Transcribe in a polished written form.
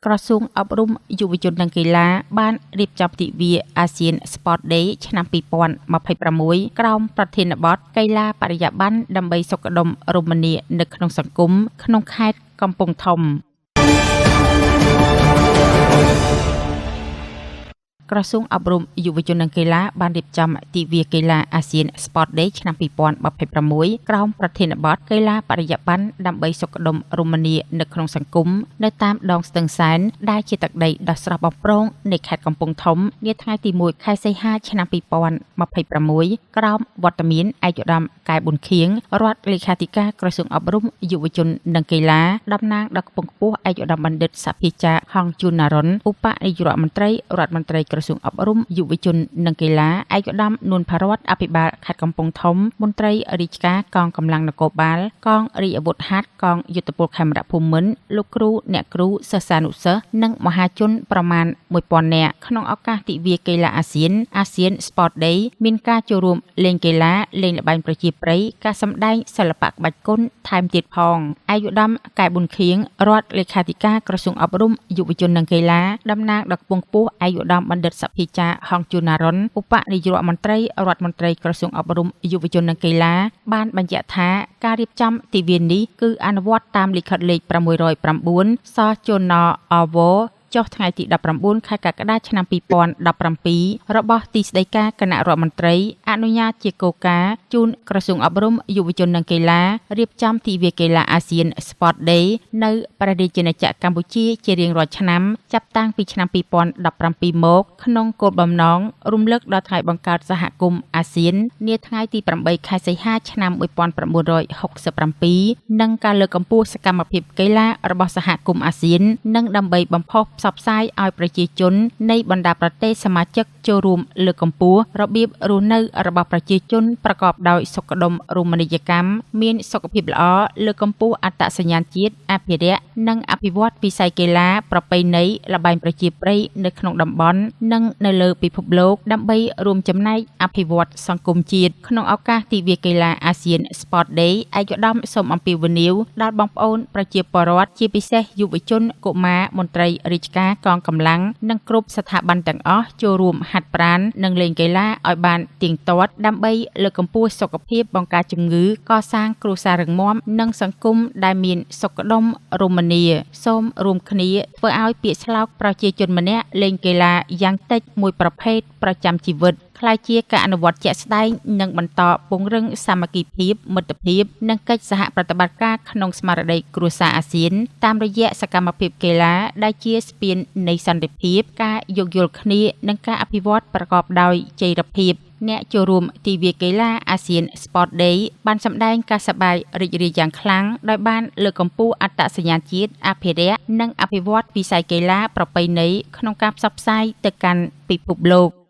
ក្រសួងអប់រំយុវជននិងកីឡាបានរៀបចំទិវាអាស៊ាន Sport Day ឆ្នាំ2026ក្រោមប្រធានបទកីឡាបរិយាបន្នដើម្បីសុខដុមរមនានៅក្នុងសង្គមក្នុងខេត្តកំពង់ធំក្រសួងអប់រំយុវជននិងកីឡាបានរៀបចំទិវាកីឡាអាស៊ាន Sport Day ឆ្នាំ2026ក្រោមប្រធានបទកីឡាបរិយាបន្នដើម្បីសុខដុមរមនានៅក្នុងសង្គមនៅតាមដងស្ទឹងសែនដែលជាទឹកដីដ៏ស្រស់បំព្រងនៃខេត្តកំពង់ធំនាថ្ងៃទី1ខែសីហាឆ្នាំ2026ក្រោមវត្តមានឯកឧត្តមកែប៊ុនខៀងរដ្ឋលេខាធិការក្រសួងអប់រំយុវជននិងកីឡាតំណាងដល់ខ្ពង់ខ្ពស់ឯកឧត្តមបណ្ឌិតសភាចាហងជួនណារុនឧបនាយករដ្ឋមន្ត្រីក្រសួងអប់រំយុវជននិងកីឡាឯកឧត្តមនួនផារតអភិបាលខេត្តកំពង់ធំមន្ត្រីរាជការកងកម្លាំងនគរបាលកងរាជអាវុធហត្ថកងយុទ្ធពលខេមរៈភូមិន្ទលោកគ្រូអ្នកគ្រូសិស្សានុសិស្សនិងមហាជនប្រមាណ 1000 នាក់ក្នុងឱកាសទិវាកីឡាអាស៊ាន Sport Day មានការចូលរួមលេងកីឡាលេងល្បែងប្រជាប្រិយការសម្ដែងសិល្បៈក្បាច់គុនថែមទៀតផងឯកឧត្តមកែប៊ុនខៀងរដ្ឋលេខាធិការក្រសួងអប់រំយុវជននិងកីឡាតំណាងដល់ខ្ពង់ខ្ពស់ឯកឧត្តមបណ្ឌិតសភាចាហងជួនណារុនឧបនាយករដ្ឋមន្ត្រីក្រសួងអប់រំយុវជននិងកីឡាបានបញ្ជាក់ថាការរៀបចំទិវានេះគឺអនុវត្តតាមលិខិតលេខ609សជនអវចុះថ្ងៃទី19ខែកក្កដាឆ្នាំ2017របស់ទីស្តីការគណៈរដ្ឋមន្ត្រីអនុញ្ញាតជាគោលការណ៍ជូនក្រសួងអប់រំយុវជននិងកីឡារៀបចំទិវាកីឡាអាស៊ាន Sport Day នៅព្រះរាជាណាចក្រកម្ពុជាជារៀងរាល់ឆ្នាំចាប់តាំងពីឆ្នាំ2017មកក្នុងគោលបំណងរំលឹកដល់ថ្ងៃបង្កើតសហគមន៍អាស៊ាននាថ្ងៃទី8ខែសីហាឆ្នាំ1967និងការលើកកម្ពស់សកម្មភាពកីឡារបស់សហគមន៍អាស៊ាននិងដើម្បីបំផុសផ្សព្វផ្សាយឲ្យប្រជាជននៃបណ្ដាប្រទេសសមាជិកចូលរួមលើកកម្ពស់របៀបរស់នៅរបស់ប្រជាជនប្រកបដោយសុខដុមរមណីយកម្មមានសុខភាពល្អលើកកម្ពស់អត្តសញ្ញាណជាតិអភិរក្សនិងអភិវឌ្ឍវិស័យកីឡាប្រពៃណីល្បែងប្រជាប្រិយនៅក្នុងតំបន់និងនៅលើពិភពលោកដើម្បីរួមចំណែកអភិវឌ្ឍសង្គមជាតិក្នុងឱកាសទិវាកីឡាអាស៊ាន Sport Day ឯកឧត្តមសូមអំពាវនាវដល់បងប្អូនប្រជាពលរដ្ឋជាពិសេសយុវជនកុមារមន្ត្រីរាជការកងកម្លាំងនិងគ្រប់ស្ថាប័នទាំងអស់ចូលរួមហាត់ប្រាណនិងលេងកីឡាឲ្យបានទៀងទាត់ដើម្បីលើកកម្ពស់សុខភាពបង្ការជំងឺកសាងគ្រួសាររឹងមាំនិងសង្គមដែលមានសុខដុមរមនាសូមរួមគ្នាធ្វើឲ្យពាក្យស្លោកប្រជាជនម្នាក់លេងកីឡាយ៉ាងតិចមួយប្រភេទប្រចាំជីវិតក្លាយជាការអនុវត្តជាក់ស្ដែងនិងបន្តពង្រឹងសាមគ្គីភាពមិត្តភាពនិងកិច្ចសហប្រតិបត្តិការក្នុងស្មារតីគ្រួសារអាស៊ានតាមរយៈសកម្មភាពកីឡាដែលជាស្ពាននៃសន្តិភាពការយោគយល់គ្នានិងការអភិវឌ្ឍប្រកបដោយចីរភាពអ្នកចូលរួមទិវាកីឡាអាស៊ាន Sport Day បានសម្ដែងការសប្បាយរីករាយយ៉ាងខ្លាំងដោយបានលើកកម្ពស់អត្តសញ្ញាណជាតិអភិរក្សនិងអភិវឌ្ឍវិស័យកីឡាប្រពៃណីក្នុងការផ្សព្វផ្សាយទៅកាន់ពិភពលោក